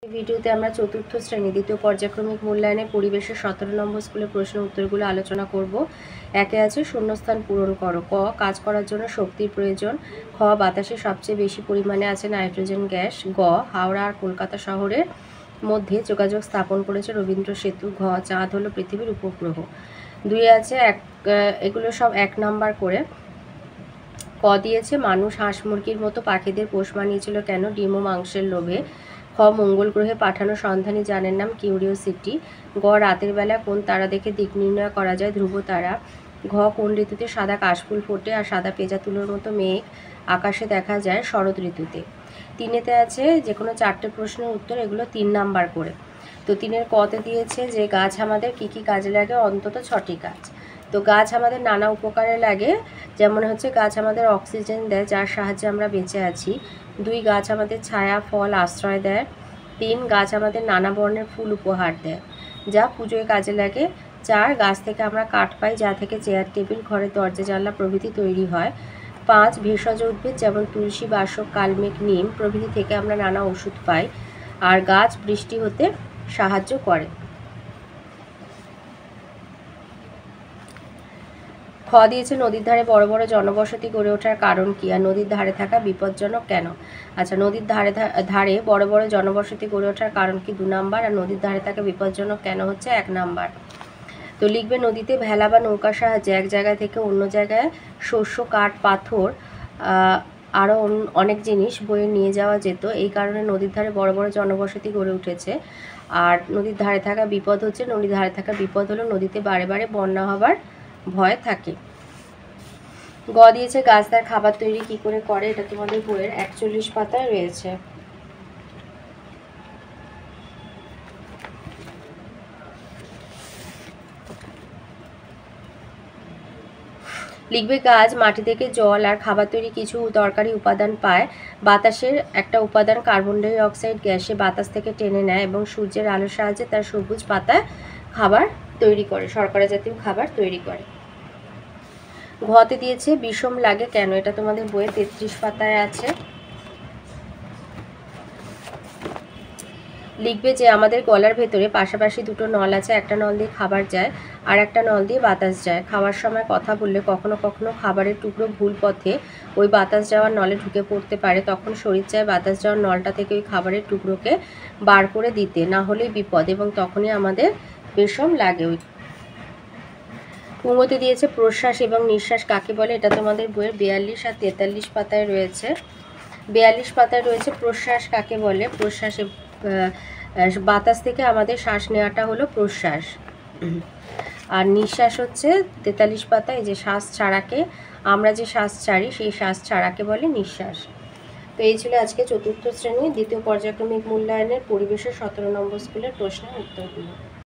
এই ভিডিওতে আমরা চতুর্থ শ্রেণী দ্বিতীয় পর্যায়ক্রমিক মূল্যায়নের পরিবেশের 17 নম্বর স্কুলের প্রশ্ন উত্তরগুলো আলোচনা করব। একে আছে শূন্যস্থান পূরণ করো। ক, কাজ করার জন্য শক্তির প্রয়োজন। খ, বাতাসে সবচেয়ে বেশি পরিমাণে আছে নাইট্রোজেন গ্যাস। গ, হাওড়া আর কলকাতা শহরের মধ্যে যোগাযোগ স্থাপন করেছে রবীন্দ্র সেতু। ঘ, চাঁদ হলো পৃথিবীর উপগ্রহ। দুই আছে এগুলো সব 1 নাম্বার করে। ক দিয়েছে মানুষ হাঁস মুরগির মতো পাখিদের পোষ মানিয়েছিল কেন? ডিম ও মাংসের লোভে। খ, মঙ্গল গ্রহে পাঠানো সন্ধানী যানের নাম কিউরিওসিটি। গ, রাতের বেলা কোন তারা দেখে দিক নির্ণয় করা যায়? ধ্রুব তারা। ঘ, কোন ঋতুতে সাদা কাশফুল ফোটে আর সাদা পেঁজা তুলোর মতো মেঘ আকাশে দেখা যায়? শরৎ ঋতুতে। তিনেতে আছে যে কোনো 4টে প্রশ্নের উত্তর, এগুলো 3 নাম্বার করে। তো 3-এর কতে দিয়েছে যে গাছ আমাদের কি কি কাজে লাগে? অন্তত 6টি কাজ। তো গাছ আমাদের নানা উপকারে লাগে, যেমন হচ্ছে গাছ আমাদের অক্সিজেন দেয়, যার সাহায্যে আমরা বেঁচে আছি। 2, গাছ আমাদের ছায়া ফল আশ্রয় দেয়। 3, গাছ আমাদের নানা বর্ণের ফুল উপহার দেয়, যা পুজোয় কাজে লাগে। 4, গাছ থেকে আমরা কাঠ পাই, যা থেকে চেয়ার টেবিল ঘরের দরজা জানলা প্রভৃতি তৈরি হয়। 5, ভেষজ উদ্ভিদ যেমন তুলসী বাসক কালমেঘ নিম প্রভৃতি থেকে আমরা নানা ওষুধ পাই। আর গাছ বৃষ্টি হতে সাহায্য করে। খ দিয়েছে নদীর ধারে বড় বড় জনবসতি গড়ে ওঠার কারণ কি? আর নদীর ধারে থাকা বিপজ্জনক কেন? আচ্ছা, নদীর ধারে বড় বড় জনবসতি গড়ে ওঠার কারণ কি? 2 নাম্বার। আর নদীর ধারে থাকা বিপজ্জনক কেন হচ্ছে 1 নাম্বার। তো লিখবে নদীতে ভেলা বা নৌকার সাহায্যে এক জায়গা থেকে অন্য জায়গায় শস্য কাঠ পাথর আরও অনেক জিনিস বয়ে নিয়ে যাওয়া যেত। এই কারণে নদীর ধারে বড় বড় জনবসতি গড়ে উঠেছে। আর নদীর ধারে থাকা বিপদ হচ্ছে, নদীর ধারে থাকা বিপদ হলো নদীতে বারে বারে বন্যা হবার ভয় থাকে। গ দিয়েছে গাছ তার খাবার তৈরি কি করে করে? এটা তোমাদের বইয়ের 41 পাতায় রয়েছে। লিখবে গাছ মাটি থেকে জল আর খাবার তৈরি কিছু দরকারি উপাদান পায়। বাতাসের একটা উপাদান কার্বন ডাই অক্সাইড গ্যাসে বাতাস থেকে টেনে নেয় এবং সূর্যের আলোর সাহায্যে তার সবুজ পাতায় খাবার তৈরি করে, শর্করা জাতীয় খাবার তৈরি করে। ঘতে দিয়েছে বিষম লাগে কেন? এটা তোমাদের বইয়ে 33 পাতায় আছে। লিখবে যে আমাদের গলার ভেতরে পাশাপাশি 2টো নল আছে, একটা নল দিয়ে খাবার যায় আর একটা নল দিয়ে বাতাস যায়। খাওয়ার সময় কথা বললে কখনো কখনো খাবারের টুকরো ভুল পথে ওই বাতাস যাওয়ার নলে ঢুকে পড়তে পারে, তখন শরীর চায় বাতাস যাওয়ার নলটা থেকে ওই খাবারের টুকরোকে বার করে দিতে, না হলেই বিপদ, এবং তখনই আমাদের বিষম লাগে। ওই কুমোতে দিয়েছে প্রশ্বাস এবং নিঃশ্বাস কাকে বলে? এটা তোমাদের বইয়ের 42 আর 43 পাতায় রয়েছে। 42 পাতায় রয়েছে প্রশ্বাস কাকে বলে। প্রশ্বাসে বাতাস থেকে আমাদের শ্বাস নেওয়াটা হলো প্রশ্বাস, আর নিঃশ্বাস হচ্ছে 43 পাতায় যে শ্বাস ছাড়াকে আমরা যে শ্বাস ছাড়ি সেই শ্বাস ছাড়াকে বলে নিঃশ্বাস। তো এই ছিল আজকে চতুর্থ শ্রেণীর দ্বিতীয় পর্যায়ক্রমিক মূল্যায়নের পরিবেশের 17 নম্বর স্কুলের প্রশ্নের উত্তরগুলো।